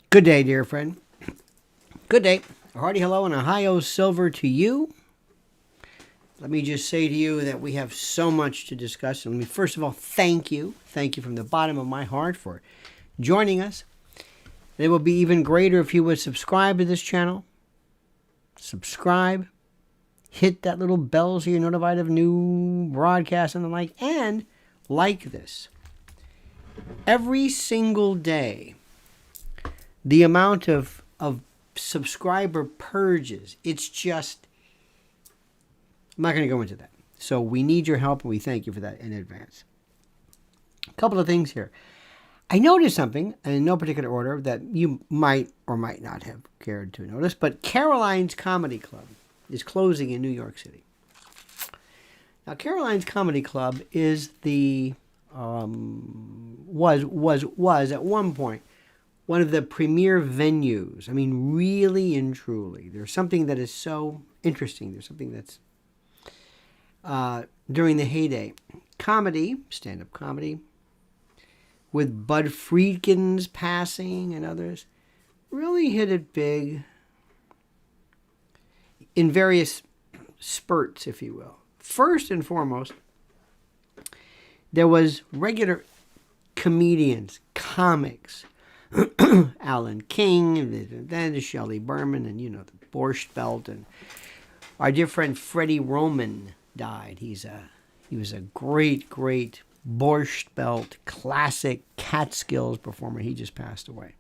Good day, dear friend. Good day. A hearty hello and a high-o silver to you. Let me just say to you that we have so much to discuss. And let me first of all thank you. Thank you from the bottom of my heart for joining us. It will be even greater if you would subscribe to this channel. Subscribe. Hit that little bell so you're notified of new broadcasts and the like. And like this. Every single day, the amount of subscriber purges, it's just, I'm not going to go into that. So we need your help, and we thank you for that in advance. A couple of things here. I noticed something, in no particular order, that you might or might not have cared to notice, but Caroline's Comedy Club is closing in New York City. Now, Caroline's Comedy Club is the, was at one point, one of the premier venues. I mean, really and truly. There's something that is so interesting. There's something that's, during the heyday, comedy, stand-up comedy, with Bud Friedkin's passing and others, really hit it big in various spurts, if you will. First and foremost, there was regular comedians, comics, Alan King, then Shelley Berman, and the Borscht Belt, and our dear friend Freddie Roman died. He was a great Borscht Belt classic Catskills performer. He just passed away.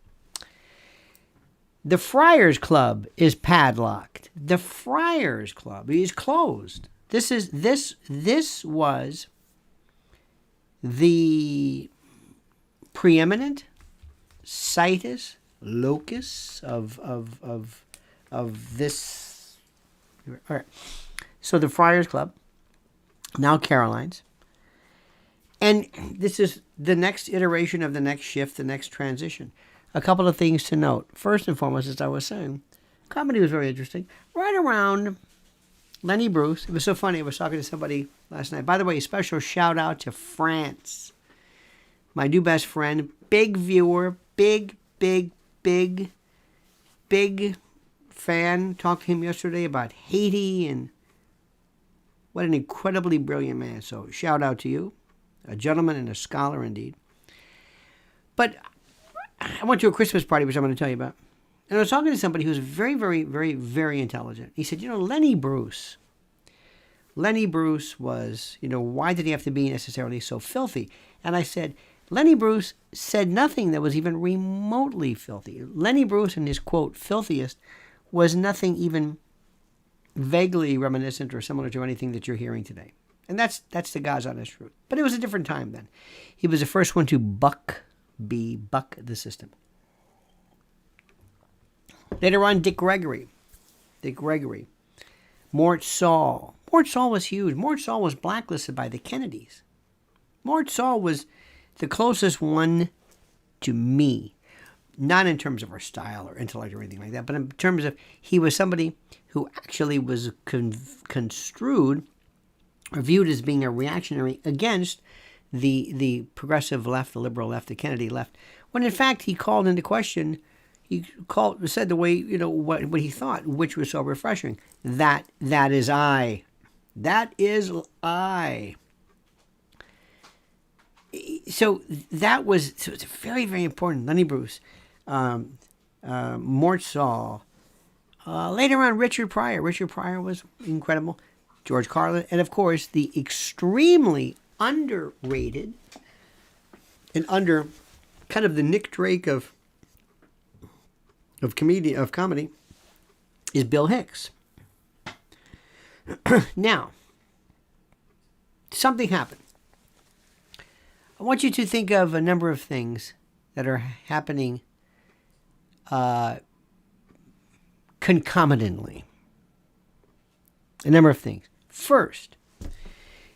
The Friars Club is padlocked. The Friars Club is closed. This was the preeminent situs locus of this. All right. So the Friars Club, now Caroline's, and this is the next iteration of the next shift, the next transition. A couple of things to note. First and foremost, as I was saying, comedy was very interesting. Right around Lenny Bruce, it was so funny. I was talking to somebody last night. By the way, a special shout out to France. My new best friend, big viewer, big fan. Talked to him yesterday about Haiti, and what an incredibly brilliant man. So shout out to you, a gentleman and a scholar indeed. But I went to a Christmas party, which I'm going to tell you about. And I was talking to somebody who's very intelligent. He said, Lenny Bruce was, why did he have to be necessarily so filthy? And I said, Lenny Bruce said nothing that was even remotely filthy. Lenny Bruce, in his quote, filthiest, was nothing even vaguely reminiscent or similar to anything that you're hearing today. And that's the God's honest truth. But it was a different time then. He was the first one to buck the system. Later on, Dick Gregory. Mort Saul. Mort Saul was huge. Mort Saul was blacklisted by the Kennedys. Mort Saul was the closest one to me. Not in terms of our style or intellect or anything like that, but in terms of he was somebody who actually was construed or viewed as being a reactionary against the progressive left, the liberal left, the Kennedy left, when in fact he called into question, said the way, what he thought, which was so refreshing. That is I. That is I. So it's very important. Lenny Bruce, Mort Saul, later on Richard Pryor. Richard Pryor was incredible. George Carlin, and of course the extremely underrated and under kind of the Nick Drake of comedy is Bill Hicks. Now, something happened. I want you to think of a number of things that are happening concomitantly. A number of things. First,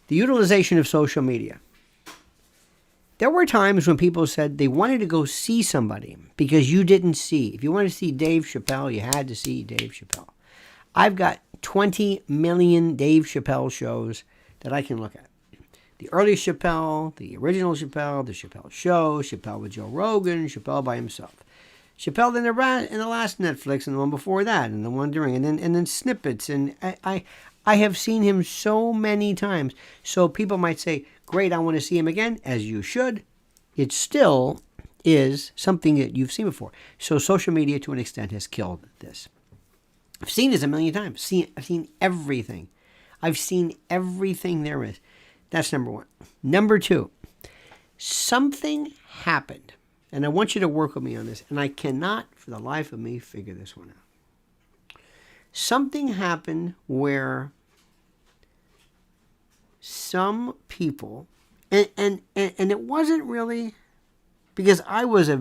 the utilization of social media. There were times when people said they wanted to go see somebody because you didn't see. If you wanted to see Dave Chappelle, you had to see Dave Chappelle. I've got 20 million Dave Chappelle shows that I can look at. The early Chappelle, the original Chappelle, the Chappelle Show, Chappelle with Joe Rogan, Chappelle by himself. Chappelle in the last Netflix, and the one before that, and the one during, and then snippets. And I have seen him so many times. So people might say, great, I want to see him again, as you should. It still is something that you've seen before. So social media, to an extent, has killed this. I've seen this a million times. I've seen everything. I've seen everything there is. That's number one. Number two, something happened. And I want you to work with me on this. And I cannot, for the life of me, figure this one out. Something happened where some people, and it wasn't really, because I was an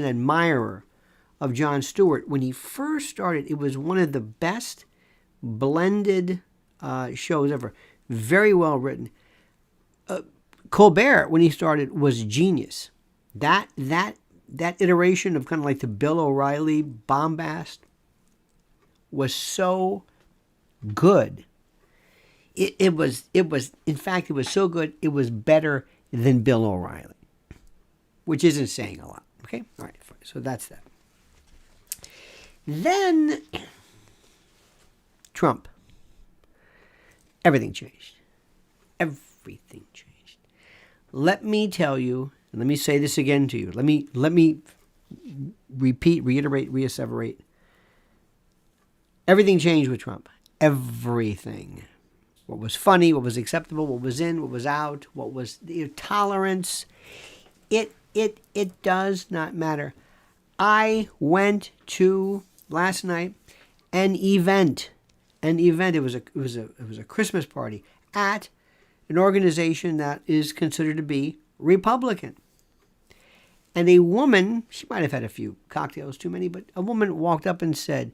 admirer of Jon Stewart. When he first started, it was one of the best blended shows ever. Very well written. Colbert, when he started, was genius. That iteration of kind of like the Bill O'Reilly bombast was so good. It was in fact, it was so good, it was better than Bill O'Reilly, which isn't saying a lot. Okay? All right, fine. So that's that. Then Trump. Everything changed. Everything changed. Let me tell you, and let me say this again to you. Let me repeat, reiterate, reasseverate. Everything changed with Trump. Everything. What was funny, what was acceptable, what was in, what was out, what was tolerance. It does not matter. I went to last night an event. It was a Christmas party at an organization that is considered to be Republican. And a woman, she might have had a few cocktails too many, but a woman walked up and said,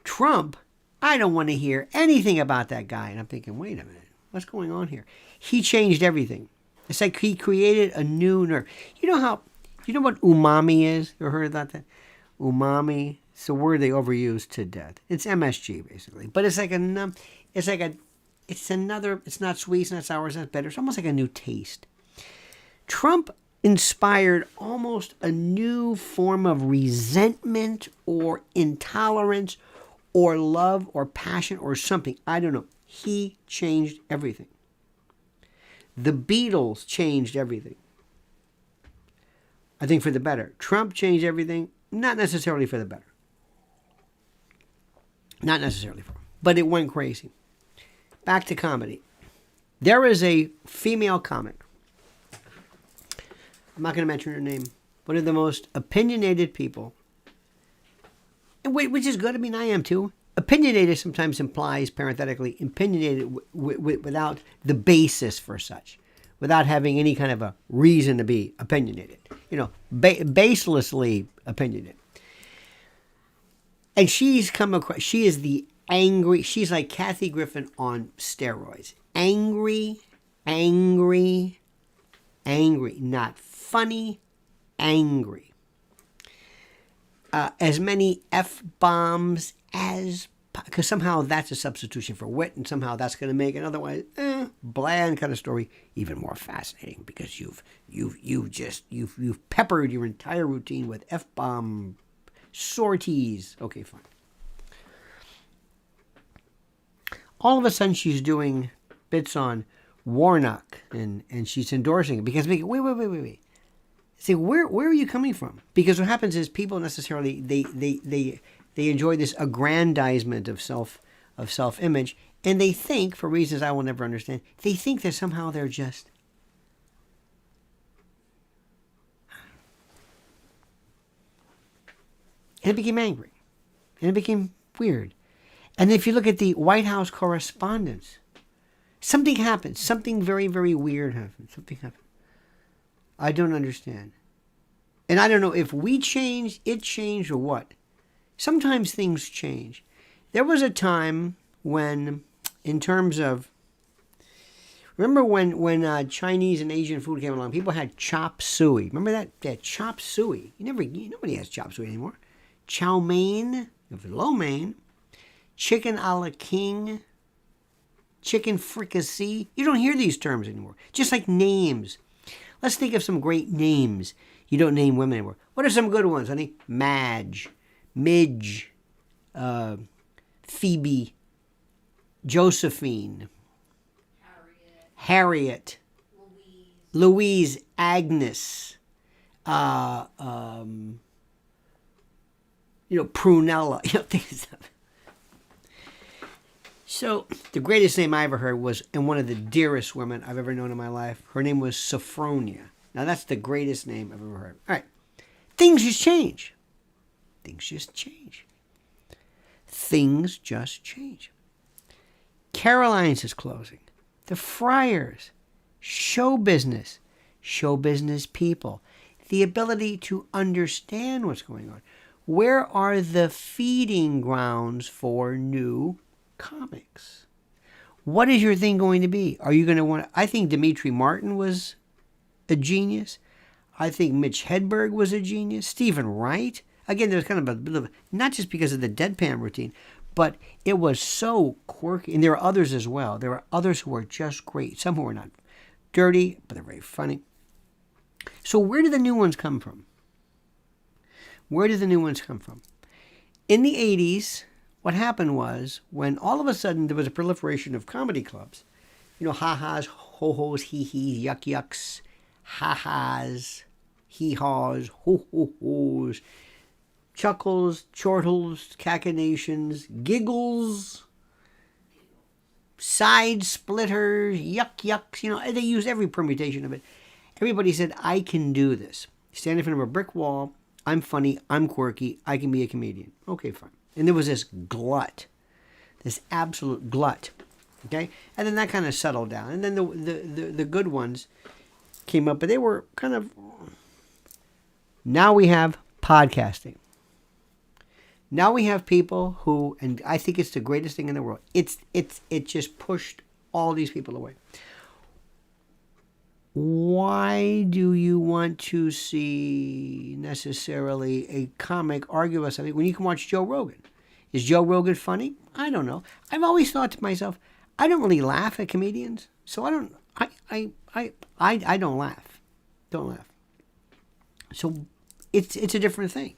"Trump, I don't want to hear anything about that guy." And I'm thinking, wait a minute, what's going on here? He changed everything. It's like he created a new nerve. You know what umami is? You ever heard about that? Umami. It's a word they overuse to death. It's MSG basically, but it's not sweet, it's not sour, it's not bitter. It's almost like a new taste. Trump inspired almost a new form of resentment or intolerance or love or passion or something. I don't know. He changed everything. The Beatles changed everything. I think for the better. Trump changed everything, not necessarily for the better. Not necessarily for him, but it went crazy. Back to comedy. There is a female comic. I'm not going to mention her name. One of the most opinionated people. Which is good. I mean, I am too. Opinionated sometimes implies, parenthetically, opinionated without the basis for such. Without having any kind of a reason to be opinionated. Baselessly opinionated. And she's come across, she is the angry, she's like Kathy Griffin on steroids. Angry. Not funny, angry. As many F-bombs as, because somehow that's a substitution for wit, and somehow that's going to make an otherwise bland kind of story even more fascinating, because you've peppered your entire routine with F-bomb sorties. Okay, fine. All of a sudden, she's doing bits on Warnock, and she's endorsing it because wait. See, where are you coming from? Because what happens is people necessarily they enjoy this aggrandizement of self-image, and they think, for reasons I will never understand, they think that somehow they're just. And it became angry. And it became weird. And if you look at the White House correspondence, something happened. Something very, very weird happened. Something happened. I don't understand. And I don't know if we changed, it changed, or what. Sometimes things change. There was a time when, in terms of, remember when Chinese and Asian food came along, people had chop suey. Remember that chop suey? Nobody has chop suey anymore. Chow mein, lo mein, chicken a la king, chicken fricassee. You don't hear these terms anymore. Just like names. Let's think of some great names. You don't name women anymore. What are some good ones, honey? Madge, Midge, Phoebe, Josephine, Harriet, Louise, Agnes, Prunella, things like that. So the greatest name I ever heard was, and one of the dearest women I've ever known in my life, her name was Sophronia. Now that's the greatest name I've ever heard. All right. Things just change. Things just change. Things just change. Caroline's is closing. The Friars. Show business people. The ability to understand what's going on. Where are the feeding grounds for new comics? What is your thing going to be? Are you going to want? I think Dimitri Martin was a genius. I think Mitch Hedberg was a genius. Stephen Wright. Again, there's kind of a bit of, not just because of the deadpan routine, but it was so quirky. And there are others as well. There are others who are just great. Some who are not dirty, but they're very funny. So where do the new ones come from? Where do the new ones come from? In the 80s, what happened was when all of a sudden there was a proliferation of comedy clubs, ha-has, ho-hos, hee-hees, yuck-yucks, ha-has, hee-haws, ho-ho-hos, chuckles, chortles, cachinnations, giggles, side splitters, yuck-yucks, they used every permutation of it. Everybody said, I can do this. Stand in front of a brick wall, I'm funny, I'm quirky, I can be a comedian. Okay, fine. And there was this glut, this absolute glut, okay? And then that kind of settled down. And then the good ones came up, but they were kind of... Now we have podcasting. Now we have people who, and I think it's the greatest thing in the world, it just pushed all these people away. Why do you want to see necessarily a comic argue about something when you can watch Joe Rogan? Is Joe Rogan funny? I don't know. I've always thought to myself, I don't really laugh at comedians, so I don't laugh. Don't laugh. So it's a different thing.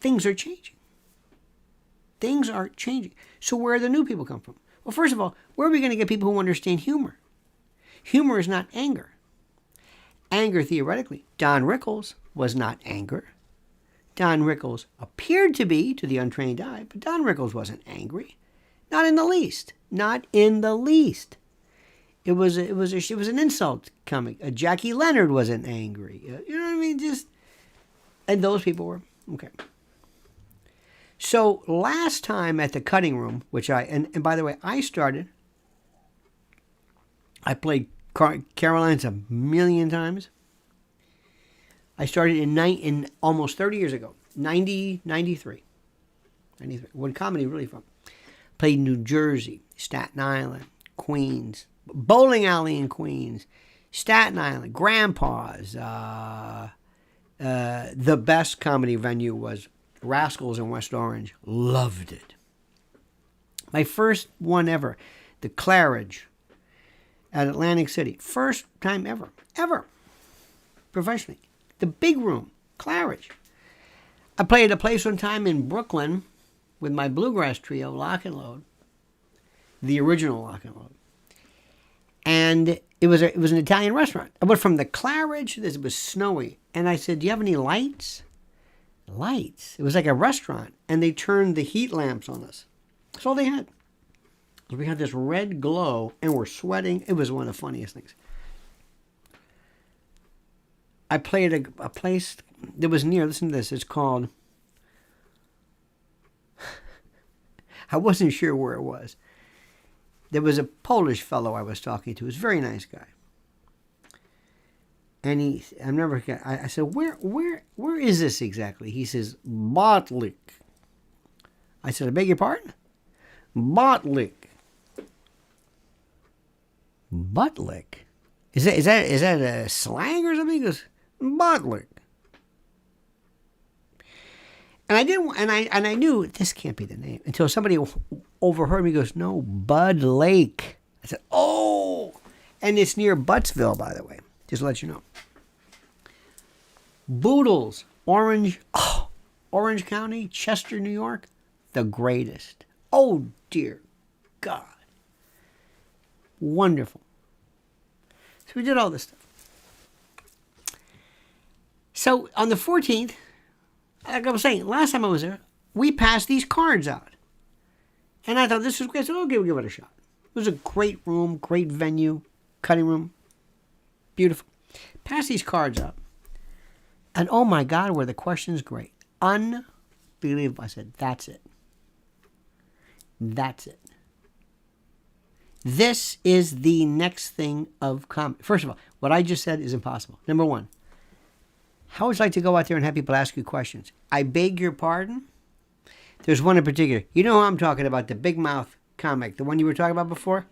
Things are changing. Things are changing. So where do the new people come from? Well, first of all, where are we going to get people who understand humor? Humor is not anger. Anger, theoretically, Don Rickles was not anger. Don Rickles appeared to be to the untrained eye, but Don Rickles wasn't angry. Not in the least. Not in the least. It was an insult comic. Jackie Leonard wasn't angry. You know what I mean? And those people were. Okay. So last time at the cutting room, which and by the way, I played Caroline's a million times. I started in almost 30 years ago, 93, when comedy really fun. Played New Jersey, Staten Island, Queens, bowling alley in Queens, Staten Island, Grandpa's. The best comedy venue was Rascals in West Orange. Loved it. My first one ever, the Claridge at Atlantic City. First time ever, professionally. The big room, Claridge. I played a place one time in Brooklyn with my bluegrass trio, Lock and Load, the original Lock and Load. And it was an Italian restaurant. I went from the Claridge, it was snowy, and I said, do you have any lights? Lights. It was like a restaurant, and they turned the heat lamps on us. That's all they had. We had this red glow, and we're sweating. It was one of the funniest things. I played a place that was near, listen to this, it's called, I wasn't sure where it was. There was a Polish fellow I was talking to. He was a very nice guy. And I remember, I said, where is this exactly? He says, Botlek. I said, I beg your pardon? Botlek. Botlek? Is that a slang or something? He goes, Botlek. And I didn't, and I knew this can't be the name until somebody overheard me. Goes, no, Bud Lake. I said, oh, and it's near Buttsville, by the way. Just to let you know. Boodles, Orange County, Chester, New York, the greatest. Oh, dear God. Wonderful. So we did all this stuff. So on the 14th, like I was saying, last time I was there, we passed these cards out. And I thought this was great. So okay, we'll give it a shot. It was a great room, great venue, cutting room. Beautiful. Passed these cards out. And oh my God, were the questions great. Unbelievable. I said, that's it. That's it. This is the next thing of comedy. First of all, what I just said is impossible. Number one, how would you like to go out there and have people ask you questions? I beg your pardon? There's one in particular. You know who I'm talking about, the big mouth comic, the one you were talking about before?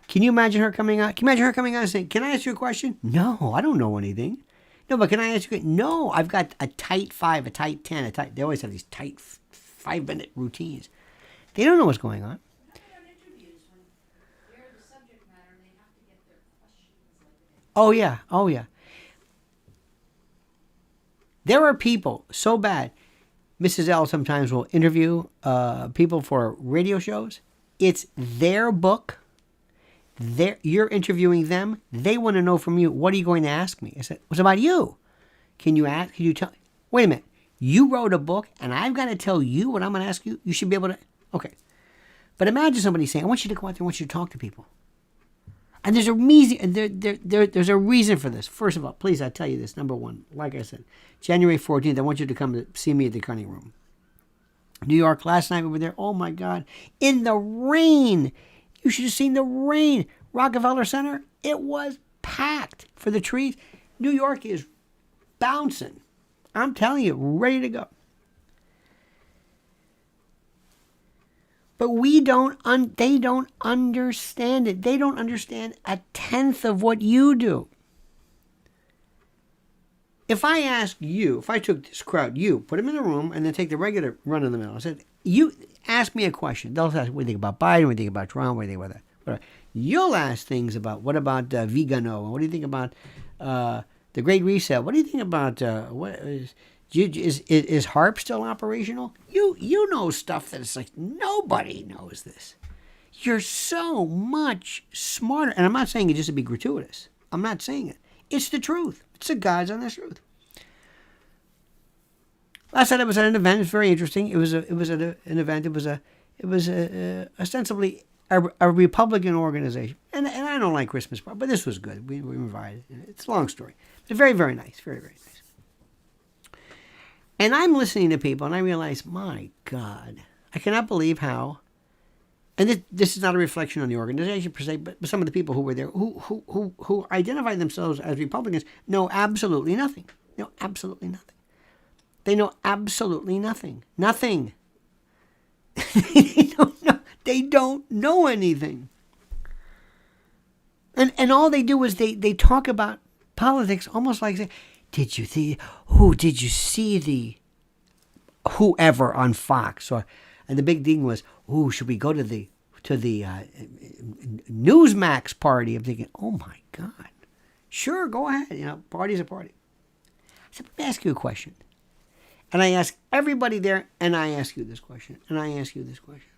Can you imagine her coming out? Can you imagine her coming out and saying, can I ask you a question? No, I don't know anything. No, but can I ask you? No, I've got a tight 5, a tight 10, they always have these tight 5-minute routines. They don't know what's going on. Oh, yeah. Oh, yeah. There are people so bad. Mrs. L sometimes will interview people for radio shows. It's their book. You're interviewing them. They want to know from you, what are you going to ask me? I said, what's about you? Can you tell? Wait a minute. You wrote a book and I've got to tell you what I'm going to ask you? You should be able to. Okay. But imagine somebody saying, I want you to go out there, I want you to talk to people. And there's a reason. There's a reason for this. First of all, please, I tell you this. Number one, like I said, January 14th, I want you to come to see me at the Cunning Room. New York, last night we were there. Oh my God. In the rain. You should have seen the rain. Rockefeller Center, it was packed for the trees. New York is bouncing. I'm telling you, ready to go. But they don't understand it. They don't understand a tenth of what you do. If I ask you, if I took this crowd, put them in a room and then take the regular run in the middle. I said, you ask me a question. They'll ask, what do you think about Biden? What do you think about Trump? What do you think about that? Whatever. You'll ask things about, what about Vigano? What do you think about the Great Reset? What do you think about, is HARP still operational? You know stuff that it's like, nobody knows this. You're so much smarter. And I'm not saying it just to be gratuitous. I'm not saying it. It's the truth. It's the God's honest truth. Last night I was at an event. It was very interesting. It was an event. It was ostensibly a Republican organization. And I don't like Christmas party, but this was good. We were invited. It's a long story. But very, very nice. Very, very nice. And I'm listening to people, and I realize, my God, I cannot believe how. And this is not a reflection on the organization per se, but some of the people who were there, who identify themselves as Republicans, know absolutely nothing. Know absolutely nothing. They know absolutely nothing. Nothing. They don't know anything. And all they do is they talk about politics almost like, did you see the whoever on Fox? And the big thing was, should we go to the Newsmax party? I'm thinking, oh my God. Sure, go ahead. Party's a party. I said, let me ask you a question. And I ask everybody there, and I ask you this question, and I ask you this question,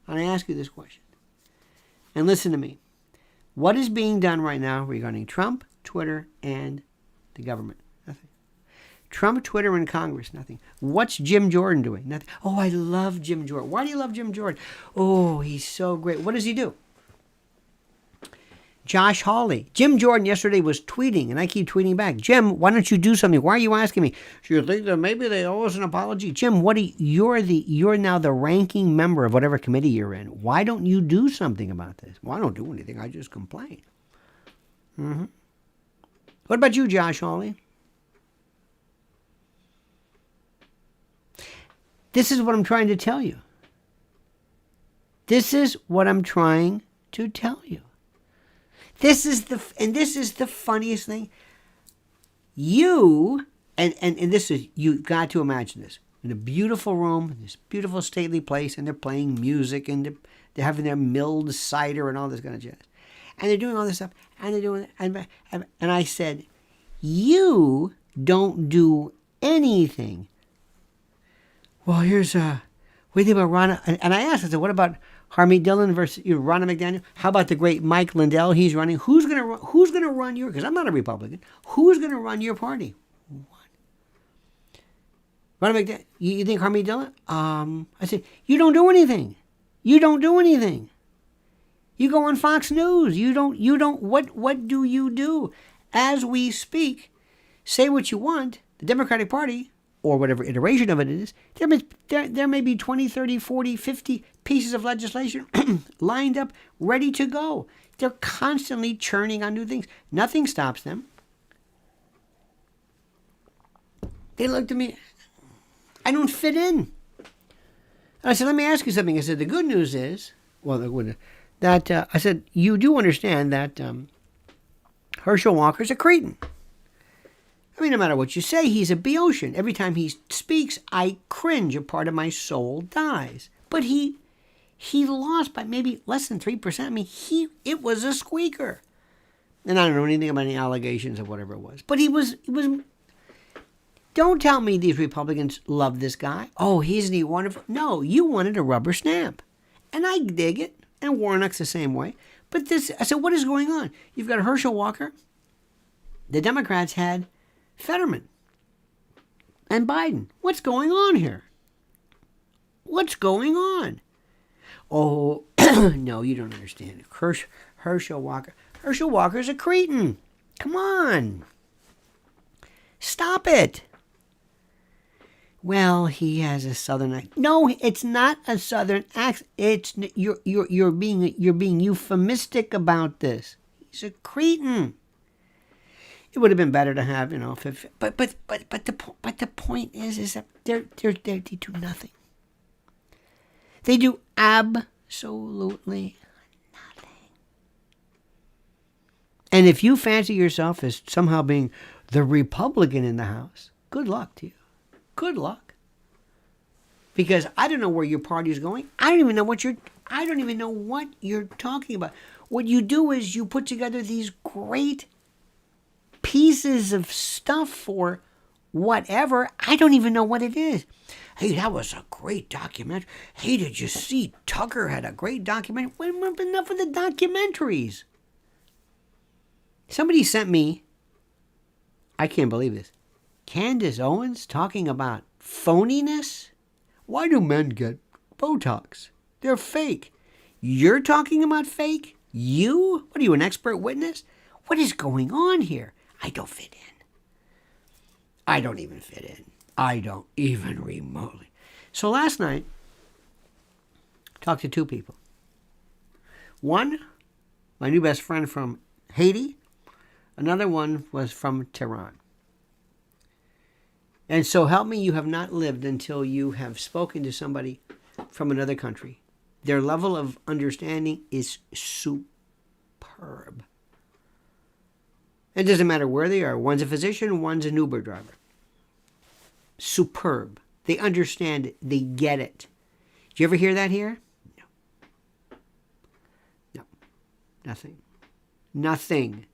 and I ask you this question. And listen to me. What is being done right now regarding Trump, Twitter, and the government? Nothing. Trump, Twitter, and Congress? Nothing. What's Jim Jordan doing? Nothing. Oh, I love Jim Jordan. Why do you love Jim Jordan? Oh, he's so great. What does he do? Josh Hawley. Jim Jordan yesterday was tweeting, and I keep tweeting back. Jim, why don't you do something? Why are you asking me? Do you think that maybe they owe us an apology? Jim, you're now the ranking member of whatever committee you're in. Why don't you do something about this? Well, I don't do anything. I just complain. Mm-hmm. What about you, Josh Hawley? This is what I'm trying to tell you. This is what I'm trying to tell you. This is the funniest thing. You've got to imagine this. In a beautiful room, in this beautiful stately place, and they're playing music, and they're having their milled cider and all this kind of jazz. And they're doing all this stuff, and they're doing, and I said, you don't do anything. Well, here's what do you think about Ron? And I asked, I said, what about Harmeet Dillon versus Ronna McDaniel? How about the great Mike Lindell? He's running. Who's gonna run your? Because I'm not a Republican. Who's gonna run your party? Ronna McDaniel. You think Harmeet Dillon? I said, you don't do anything. You don't do anything. You go on Fox News. You don't. What do you do? As we speak, say what you want. The Democratic Party, or whatever iteration of it is, there may be 20, 30, 40, 50 pieces of legislation lined up, ready to go. They're constantly churning on new things. Nothing stops them. They looked at me. I don't fit in. And I said, let me ask you something. I said, the good news is, that I said, you do understand that Herschel Walker's a cretin. I mean, no matter what you say, he's a Boeotian. Every time he speaks, I cringe. A part of my soul dies. But he lost by maybe less than 3%. I mean, it was a squeaker. And I don't know anything about any allegations of whatever it was. But he was. Don't tell me these Republicans love this guy. Oh, isn't he wonderful? No, you wanted a rubber stamp. And I dig it. And Warnock's the same way. But I said, what is going on? You've got Herschel Walker. The Democrats had Fetterman and Biden. What's going on here? What's going on? Oh, no, you don't understand. Herschel Walker. Herschel Walker's a cretin. Come on. Stop it. Well, he has a southern accent. No, it's not a southern accent. It's you're being euphemistic about this. He's a cretin. It would have been better to have, but the point is that they do nothing. They do absolutely nothing. And if you fancy yourself as somehow being the Republican in the House, good luck to you. Good luck. Because I don't know where your party is going. I don't even know what you're talking about. What you do is you put together these great pieces of stuff for whatever. I don't even know what it is. Hey, that was a great documentary. Hey, did you see Tucker had a great documentary? Enough of the documentaries. Somebody sent me, I can't believe this, Candace Owens talking about phoniness. Why do men get Botox? They're fake. You're talking about fake? You? What are you, an expert witness? What is going on here? I don't fit in. I don't even fit in. I don't even remotely. So last night, talked to two people. One, my new best friend from Haiti. Another one was from Tehran. And so help me, you have not lived until you have spoken to somebody from another country. Their level of understanding is superb. It doesn't matter where they are. One's a physician, one's an Uber driver. Superb. They understand it. They get it. Do you ever hear that here? No. No. Nothing. Nothing.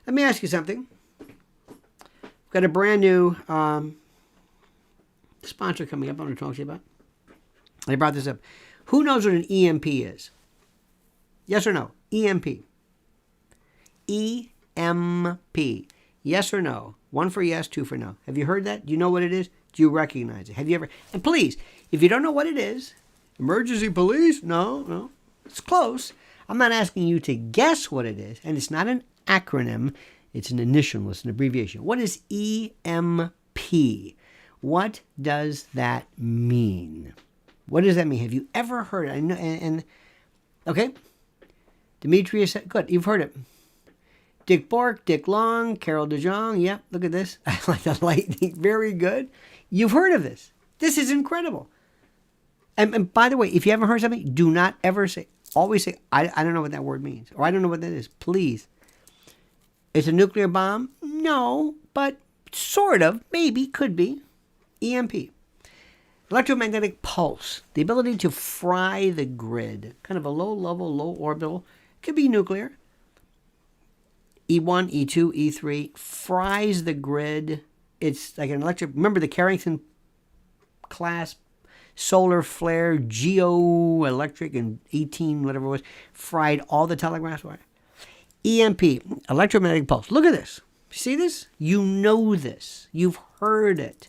Let me ask you something. We've got a brand new sponsor coming up I want to talk to you about. I brought this up. Who knows what an EMP is? Yes or no? EMP. EMP. Yes or no? One for yes, two for no. Have you heard that? Do you know what it is? Do you recognize it? Have you ever? And please, if you don't know what it is, emergency police? No. It's close. I'm not asking you to guess what it is. And it's not an acronym. It's an initial. It's an abbreviation. What is EMP? What does that mean? What does that mean? Have you ever heard it? I know, and okay. Demetrius, good. You've heard it. Dick Bork, Dick Long, Carol DeJong. Yeah, look at this. I like the lightning. Very good. You've heard of this. This is incredible. And by the way, if you haven't heard something, do not ever say, always say, I don't know what that word means. Or I don't know what that is. Please. It's a nuclear bomb? No, but sort of. Maybe. Could be. EMP. Electromagnetic pulse. The ability to fry the grid. Kind of a low level, low orbital. Could be nuclear. E1, E2, E3 fries the grid. It's like an electric. Remember the Carrington class solar flare, geo-electric, and 18, whatever it was, fried all the telegraphs wire. EMP, electromagnetic pulse. Look at this. See this? You know this. You've heard it.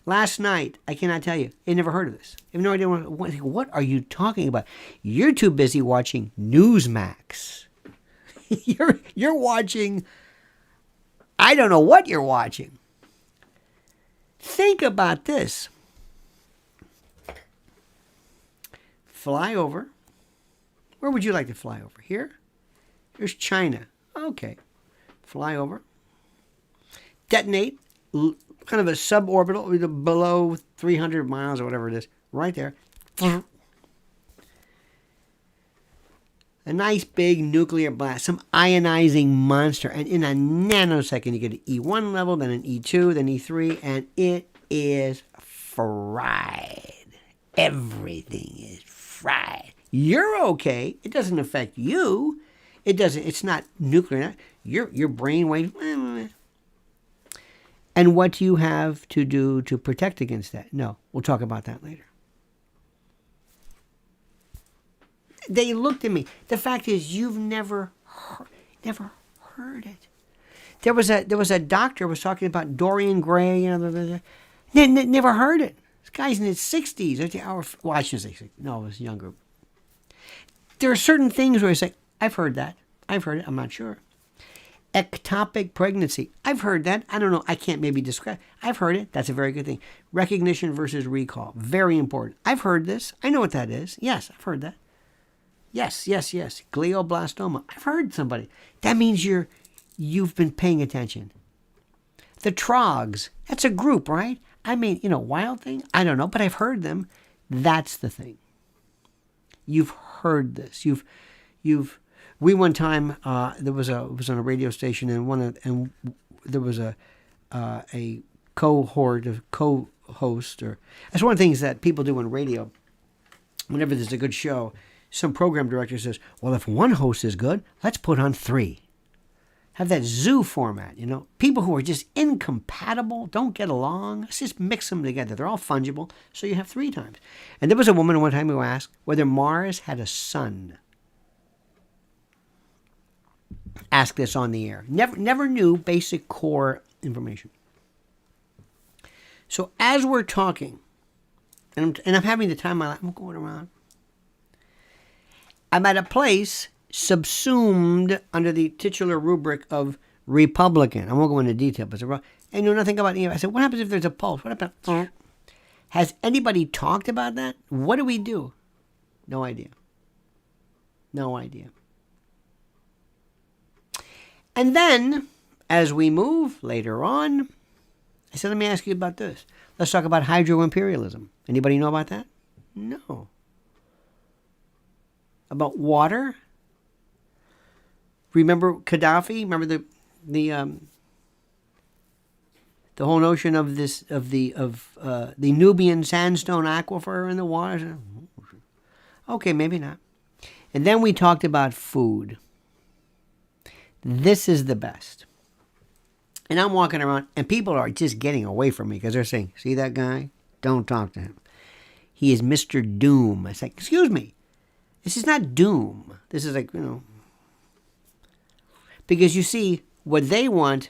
Last night, I cannot tell you, I never heard of this. I have no idea what are you talking about. You're too busy watching Newsmax. You're watching, I don't know what you're watching. Think about this. Fly over. Where would you like to fly over? Here? Here's China. Okay. Fly over. Detonate. Kind of a suborbital, below 300 miles or whatever it is. Right there. A nice big nuclear blast. Some ionizing monster. And in a nanosecond, you get an E1 level, then an E2, then E3, and it is fried. Everything is fried. You're okay. It doesn't affect you. It's not nuclear. Your brain waves. And what do you have to do to protect against that? No, we'll talk about that later. They looked at me. The fact is, you've never heard it. There was a doctor who was talking about Dorian Gray. Never heard it. This guy's in his 60s. Well, I shouldn't say 60. No, it was younger. There are certain things where I say, I've heard that. I've heard it. I'm not sure. Ectopic pregnancy. I've heard that. I don't know. I can't maybe describe. I've heard it. That's a very good thing. Recognition versus recall. Very important. I've heard this. I know what that is. Yes, I've heard that. Yes. Glioblastoma. I've heard somebody. That means you've been paying attention. The trogs. That's a group, right? I mean, Wild Thing. I don't know, but I've heard them. That's the thing. You've heard this. We one time it was on a radio station, and there was a co-host, or that's one of the things that people do on radio. Whenever there's a good show, some program director says, "Well, if one host is good, let's put on 3." Have that zoo format, People who are just incompatible, don't get along, let's just mix them together. They're all fungible, so you have 3 times. And there was a woman one time who asked whether Mars had a sun. Ask this on the air. Never knew basic core information. So as we're talking, and I'm having the time of my life, I'm going around. I'm at a place subsumed under the titular rubric of Republican. I won't go into detail, but I know nothing about it. I said, what happens if there's a pulse? What happens? Has anybody talked about that? What do we do? No idea. And then, as we move later on, I said, let me ask you about this. Let's talk about hydro-imperialism. Anybody know about that? No. About water? Remember Gaddafi? Remember the whole notion of the Nubian sandstone aquifer in the water? Okay, maybe not. And then we talked about food. This is the best. And I'm walking around, and people are just getting away from me because they're saying, see that guy? Don't talk to him. He is Mr. Doom. I say, excuse me. This is not doom. This is like, because you see, what they want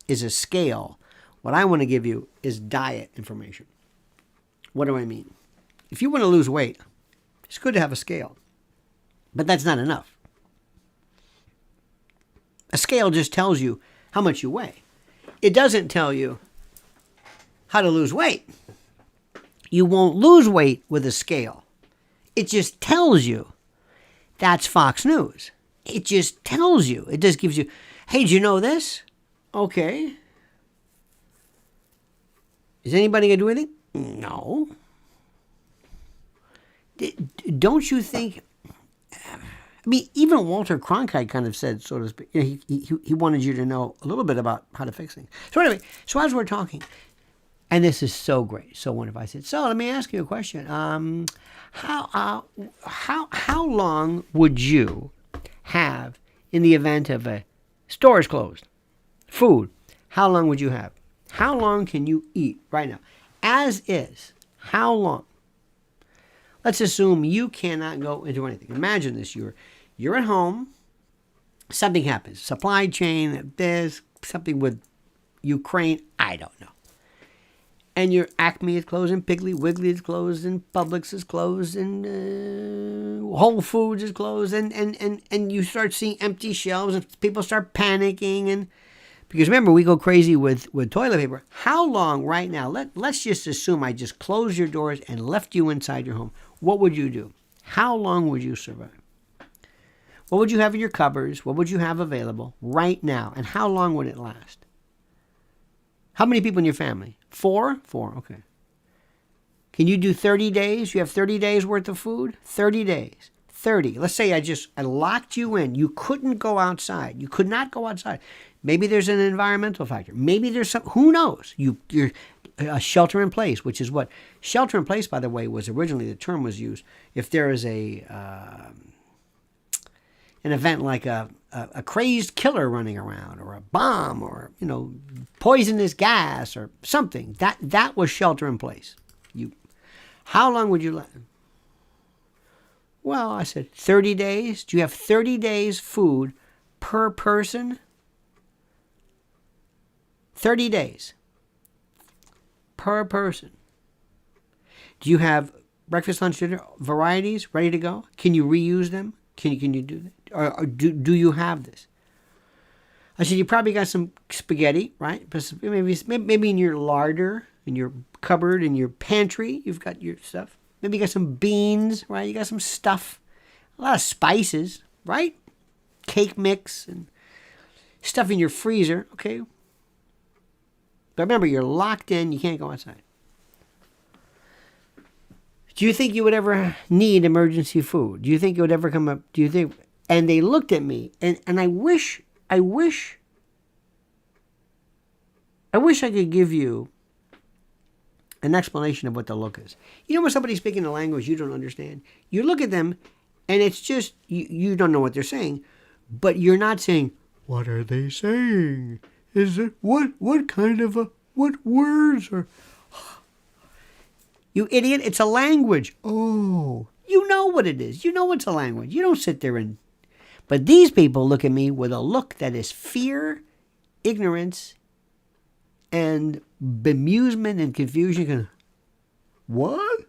is a scale. What I want to give you is diet information. What do I mean? If you want to lose weight, it's good to have a scale. But that's not enough. A scale just tells you how much you weigh. It doesn't tell you how to lose weight. You won't lose weight with a scale. It just tells you. That's Fox News. It just tells you. It just gives you, hey, did you know this? Okay. Is anybody going to do anything? No. Don't you think... I mean, even Walter Cronkite kind of said, so to speak, he wanted you to know a little bit about how to fix things. So anyway, so as we're talking, and this is so great, so wonderful, I said, so let me ask you a question. How long would you have in the event of a Stores closed. Food. How long would you have? How long can you eat right now? As is. How long? Let's assume you cannot go into anything. Imagine this. You're at home. Something happens. Supply chain, there's something with Ukraine. I don't know. And your Acme is closed, and Piggly Wiggly is closed, and Publix is closed, and Whole Foods is closed, and you start seeing empty shelves, and people start panicking, and because remember, we go crazy with toilet paper. How long right now? Let's just assume I just closed your doors and left you inside your home. What would you do? How long would you survive? What would you have in your cupboards? What would you have available right now? And how long would it last? How many people in your family? 4? 4, okay. Can you do 30 days? You have 30 days worth of food? 30 days. 30. Let's say I locked you in. You couldn't go outside. You could not go outside. Maybe there's an environmental factor. Maybe there's some, who knows? You're a shelter in place, which is what shelter in place, by the way, was originally the term was used. If there is an event like a crazed killer running around, or a bomb, or poisonous gas or something, that was shelter in place. How long would you let? Well, I said 30 days. Do you have 30 days food per person? 30 days per person. Do you have breakfast, lunch, dinner varieties ready to go? Can you reuse them? Can you do that? Or do you have this? I said you probably got some spaghetti, right? Maybe in your larder, in your cupboard, in your pantry, you've got your stuff. Maybe you got some beans, right? You got some stuff, a lot of spices, right? Cake mix and stuff in your freezer, okay? But remember, you're locked in. You can't go outside. Do you think you would ever need emergency food? Do you think it would ever come up? Do you think? And they looked at me, and I wish I could give you an explanation of what the look is. When somebody's speaking a language you don't understand, you look at them, and it's just, you don't know what they're saying, but you're not saying, what are they saying? Is it, what kind of what words are, you idiot, it's a language. Oh, you know what it is. You know it's a language. You don't sit there and, but these people look at me with a look that is fear, ignorance, and bemusement and confusion. What?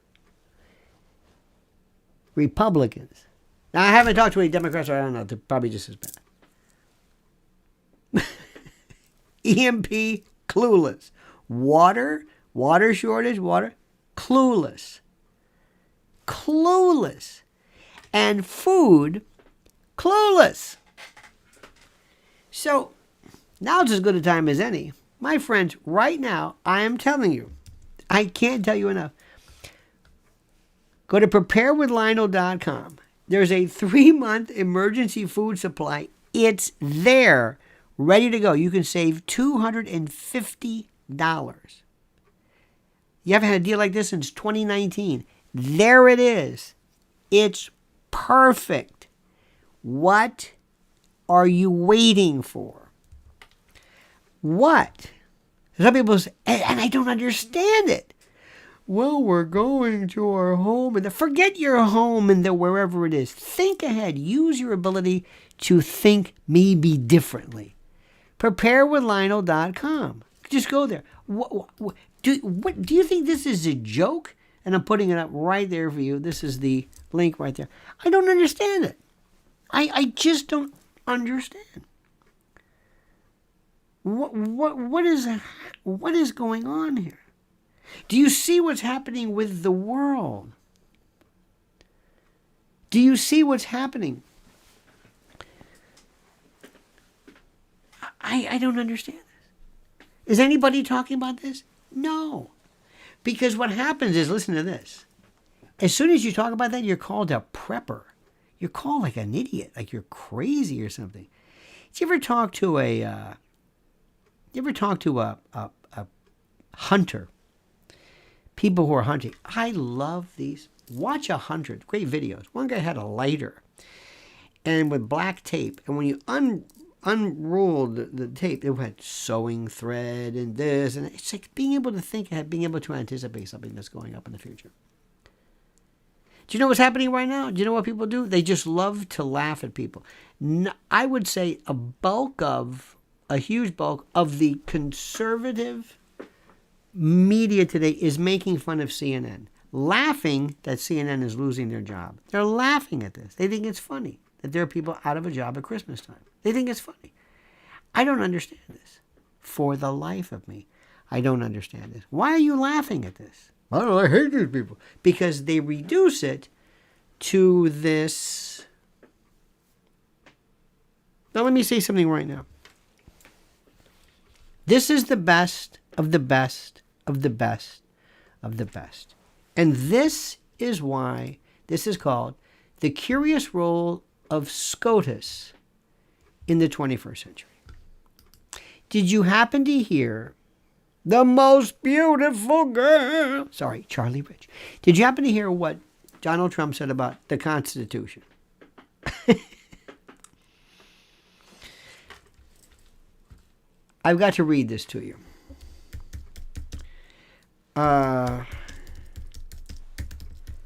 Republicans. Now, I haven't talked to any Democrats, or I don't know. They're probably just as bad. EMP, clueless. Water shortage, clueless. And food, clueless. So, now's as good a time as any. My friends, right now, I am telling you, I can't tell you enough. Go to preparewithlionel.com. There's a 3-month emergency food supply. It's there, ready to go. You can save $250. You haven't had a deal like this since 2019. There it is. It's perfect. What are you waiting for? What? Some people say, and I don't understand it. Well, we're going to our home, and forget your home and wherever it is. Think ahead. Use your ability to think maybe differently. Preparewithlionel.com. Just go there. Do you think this is a joke? And I'm putting it up right there for you. This is the link right there. I don't understand it. I just don't understand. What is going on here? Do you see what's happening with the world? Do you see what's happening? I don't understand this. Is anybody talking about this? No. Because what happens is, listen to this. As soon as you talk about that, you're called a prepper. You're called like an idiot, like you're crazy or something. Did you ever talk to a hunter? People who are hunting. I love these. Watch a great videos. One guy had a lighter and with black tape. And when you unrolled the tape, it had sewing thread and this, and it's like being able to think ahead, being able to anticipate something that's going up in the future. Do you know what's happening right now? Do you know what people do? They just love to laugh at people. I would say a huge bulk of the conservative media today is making fun of CNN, laughing that CNN is losing their job. They're laughing at this. They think it's funny that there are people out of a job at Christmas time. They think it's funny. I don't understand this. For the life of me, I don't understand this. Why are you laughing at this? I hate these people. Because they reduce it to this. Now let me say something right now. This is the best of the best of the best of the best. And this is why this is called the curious role of SCOTUS in the 21st century. Did you happen to hear the most beautiful girl? Sorry, Charlie Rich. Did you happen to hear what Donald Trump said about the Constitution? I've got to read this to you.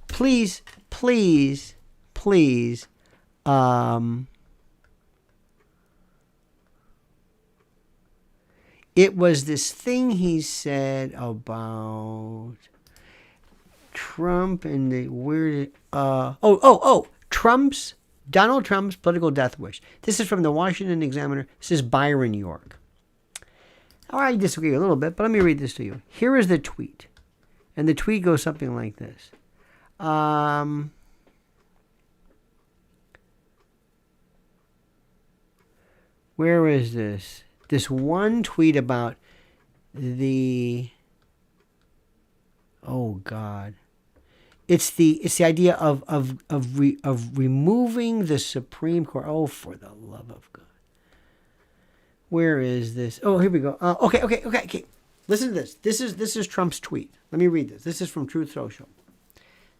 Please. It was this thing he said about Trump and the weird. Donald Trump's political death wish. This is from the Washington Examiner. This is Byron York. I disagree a little bit, but let me read this to you. Here is the tweet. And the tweet goes something like this. Where is this? This one tweet about the... Oh, God. It's the idea of removing the Supreme Court. Oh, for the love of God. Where is this? Oh, here we go. Okay. Listen to this. This is Trump's tweet. Let me read this. This is from Truth Social.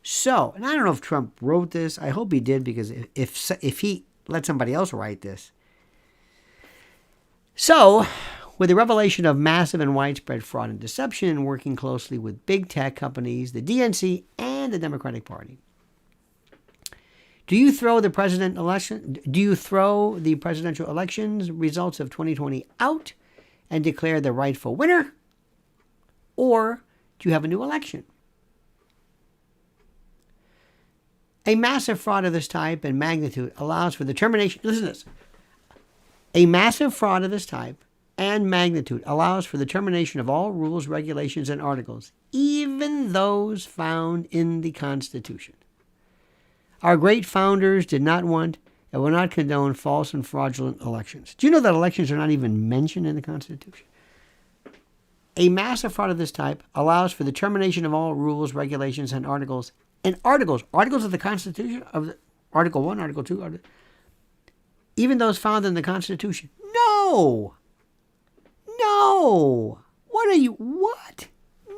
So, and I don't know if Trump wrote this. I hope he did, because if he let somebody else write this. So, with the revelation of massive and widespread fraud and deception, and working closely with big tech companies, the DNC, and the Democratic Party, do you throw the presidential elections results of 2020 out and declare the rightful winner? Or do you have a new election? A massive fraud of this type and magnitude allows for the termination. Listen to this. A massive fraud of this type and magnitude allows for the termination of all rules, regulations, and articles, even those found in the Constitution. Our great founders did not want and will not condone false and fraudulent elections. Do you know that elections are not even mentioned in the Constitution? A massive fraud of this type allows for the termination of all rules, regulations, and articles. And articles of the Constitution, of Article 1, Article 2, even those found in the Constitution. No! What?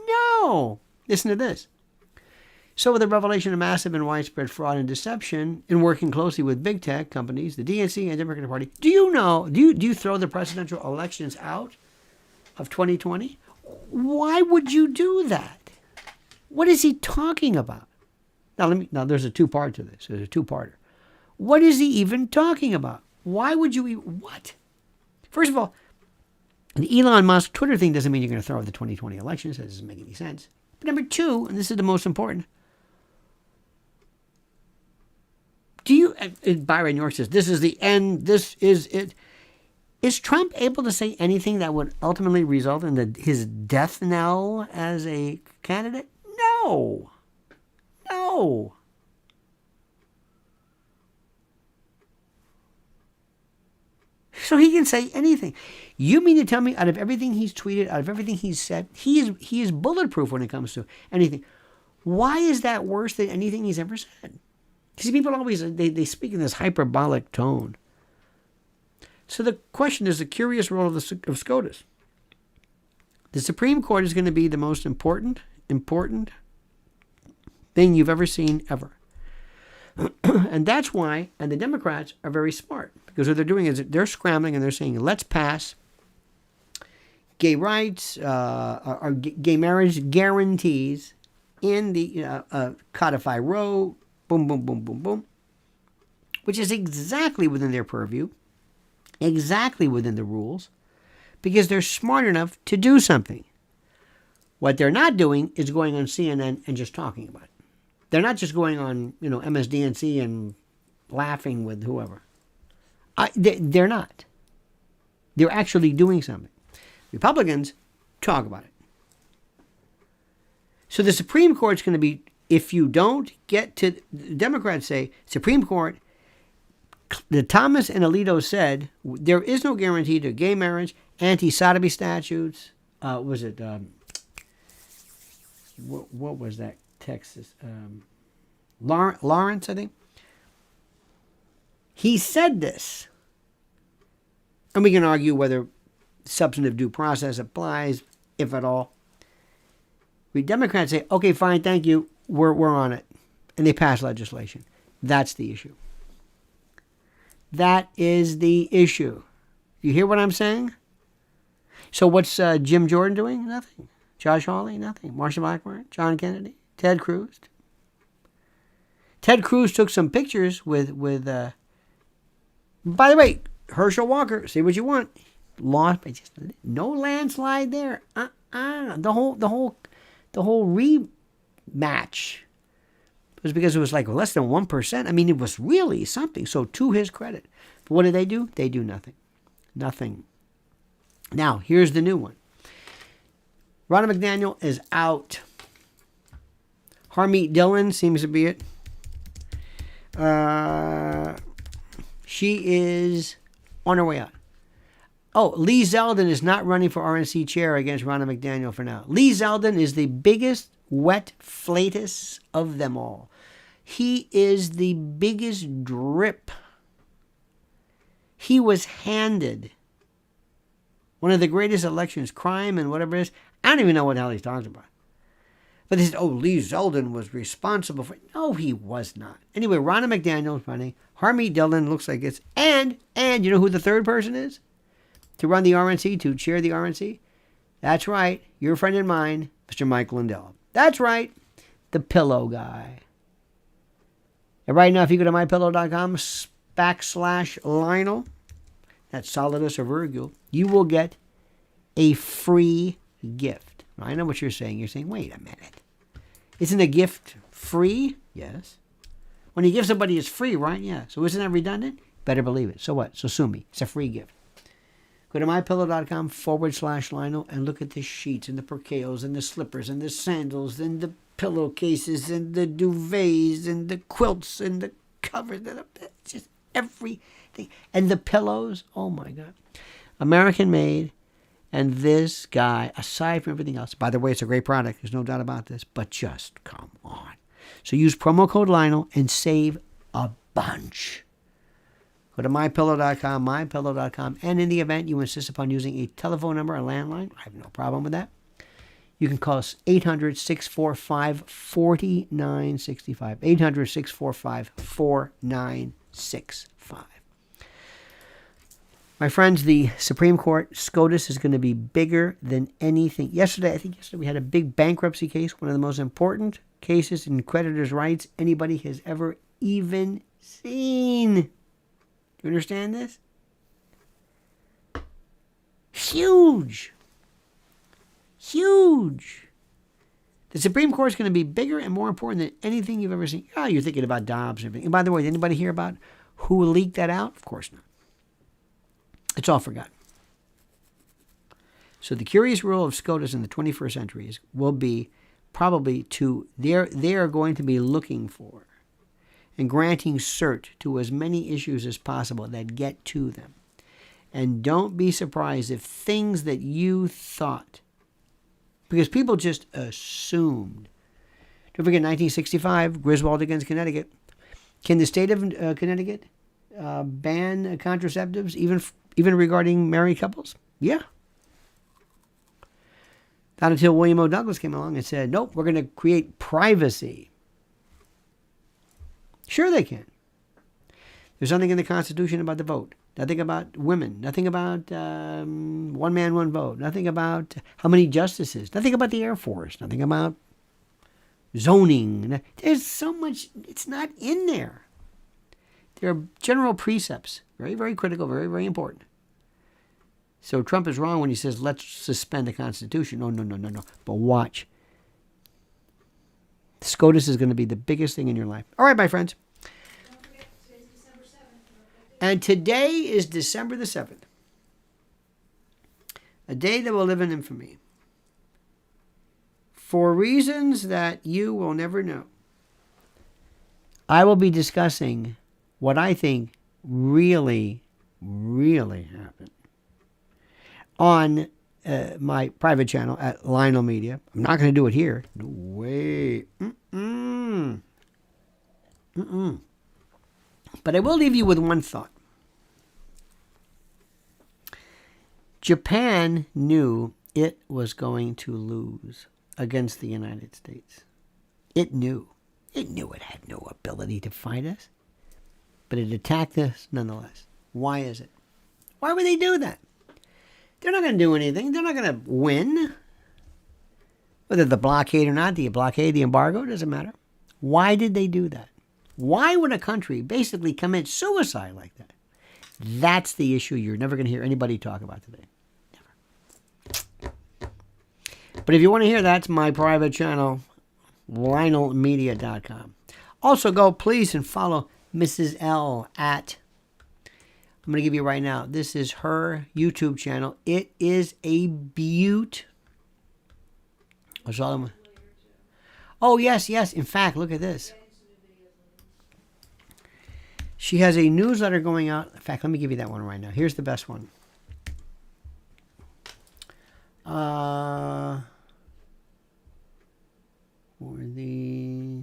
No! Listen to this. So with the revelation of massive and widespread fraud and deception, in working closely with big tech companies, the DNC and Democratic Party, do you throw the presidential elections out of 2020? Why would you do that? What is he talking about? Now there's a two-part to this. There's a two-parter. What is he even talking about? Why would you what? First of all, the Elon Musk Twitter thing doesn't mean you're going to throw out the 2020 elections. That doesn't make any sense. But number two, and this is the most important, Byron York says, this is the end, this is it. Is Trump able to say anything that would ultimately result in his death knell as a candidate? No. So he can say anything. You mean to tell me out of everything he's tweeted, out of everything he's said, he is bulletproof when it comes to anything. Why is that worse than anything he's ever said? Because people always, they speak in this hyperbolic tone. So the question is the curious role of SCOTUS. The Supreme Court is going to be the most important thing you've ever seen, ever. And that's why, and the Democrats are very smart, because what they're doing is they're scrambling and they're saying, let's pass gay rights, or gay marriage guarantees in the Codify Roe, boom, boom, boom, boom, boom, which is exactly within their purview, exactly within the rules, because they're smart enough to do something. What they're not doing is going on CNN and just talking about it. They're not just going on, MSDNC and laughing with whoever. They're not. They're actually doing something. Republicans talk about it. So the Supreme Court's going to be, if you don't get to, the Democrats say, Supreme Court, the Thomas and Alito said, there is no guarantee to gay marriage, anti-sodomy statutes. What was that? Texas. Lawrence, I think. He said this. And we can argue whether substantive due process applies, if at all. The Democrats say, okay, fine, thank you, we're on it. And they pass legislation. That's the issue. That is the issue. You hear what I'm saying? So what's Jim Jordan doing? Nothing. Josh Hawley? Nothing. Marsha Blackburn? John Kennedy? Ted Cruz? Ted Cruz took some pictures with by the way, Herschel Walker, say what you want. Lost, but just no landslide there. The whole rematch was because it was like less than 1%. I mean, it was really something. So to his credit. But what do? They do nothing. Nothing. Now, here's the new one. Ronna McDaniel is out. Harmeet Dillon seems to be it. She is on her way out. Oh, Lee Zeldin is not running for RNC chair against Ronna McDaniel for now. Lee Zeldin is the biggest wet flatus of them all. He is the biggest drip. He was handed one of the greatest elections, crime and whatever it is. I don't even know what the hell he's talking about. But they said, Lee Zeldin was responsible for it. No, he was not. Anyway, Ronna McDaniel is running. Harmeet Dillon looks like it's... And you know who the third person is? To run the RNC, to chair the RNC? That's right. Your friend and mine, Mr. Mike Lindell. That's right. The pillow guy. And right now, if you go to mypillow.com/Lionel, that's Solidus or Virgil, you will get a free gift. Now, I know what you're saying. You're saying, wait a minute. Isn't a gift free? Yes. When you give somebody, it's free, right? Yeah. So isn't that redundant? Better believe it. So what? So sue me. It's a free gift. Go to mypillow.com/Lionel and look at the sheets and the percales and the slippers and the sandals and the pillowcases and the duvets and the quilts and the covers. Just everything. And the pillows. Oh, my God. American made. And this guy, aside from everything else, by the way, it's a great product. There's no doubt about this. But just come on. So use promo code Lionel and save a bunch. Go to mypillow.com. And in the event you insist upon using a telephone number, a landline, I have no problem with that. You can call us 800-645-4965. 800-645-4965. My friends, the Supreme Court, SCOTUS, is going to be bigger than anything. Yesterday we had a big bankruptcy case, one of the most important cases in creditors' rights anybody has ever even seen. Do you understand this? Huge. Huge. The Supreme Court is going to be bigger and more important than anything you've ever seen. Oh, you're thinking about Dobbs and everything. And by the way, did anybody hear about who leaked that out? Of course not. It's all forgotten. So the curious rule of SCOTUS in the 21st century will be probably they are going to be looking for and granting cert to as many issues as possible that get to them. And don't be surprised if things that you thought, because people just assumed. Don't forget 1965, Griswold against Connecticut. Can the state of Connecticut ban contraceptives even regarding married couples? Yeah. Not until William O. Douglas came along and said, nope, we're going to create privacy. Sure they can. There's nothing in the Constitution about the vote. Nothing about women. Nothing about one man, one vote. Nothing about how many justices. Nothing about the Air Force. Nothing about zoning. There's so much. It's not in there. There are general precepts. Very, very critical. Very, very important. So Trump is wrong when he says, let's suspend the Constitution. No. But watch. SCOTUS is going to be the biggest thing in your life. All right, my friends. Don't forget, today's December 7th. And today is December the 7th. A day that will live in infamy. For reasons that you will never know, I will be discussing what I think really, really happened on my private channel at Lionel Media. I'm not going to do it here. No way. But I will leave you with one thought. Japan knew it was going to lose against the United States. It knew. It knew it had no ability to fight us. But it attacked us nonetheless. Why is it? Why would they do that? They're not going to do anything. They're not going to win. Whether the blockade or not, the blockade, the embargo, doesn't matter. Why did they do that? Why would a country basically commit suicide like that? That's the issue you're never going to hear anybody talk about today. Never. But if you want to hear, that's my private channel, LionelMedia.com. Also, go please and follow Mrs. L at... I'm going to give you right now. This is her YouTube channel. It is a beaut. Oh, yes. In fact, look at this. She has a newsletter going out. In fact, let me give you that one right now. Here's the best one. For the...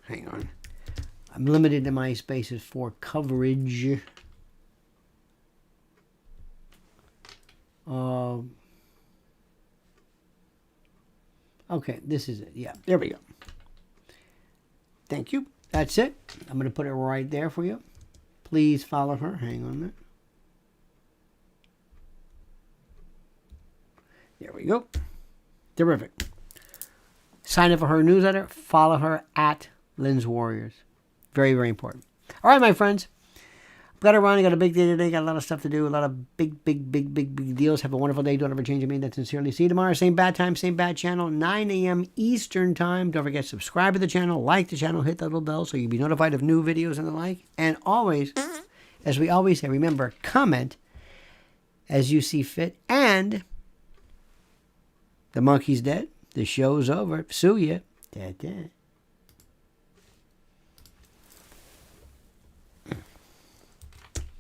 Hang on. I'm limited to my spaces for coverage. Okay, this is it. Yeah, there we go. Thank you. That's it. I'm going to put it right there for you. Please follow her. Hang on a minute. There we go. Terrific. Sign up for her newsletter. Follow her at Lynn's Warriors. Very, very important. All right, my friends. I've got to run. I got a big day today. Got a lot of stuff to do. A lot of big deals. Have a wonderful day. Don't ever change a mean that sincerely. See you tomorrow. Same bad time, same bad channel. 9 a.m. Eastern time. Don't forget, subscribe to the channel. Like the channel. Hit that little bell so you'll be notified of new videos and the like. And always, as we always say, remember, comment as you see fit. And... the monkey's dead. The show's over. Sue ya. Da-da.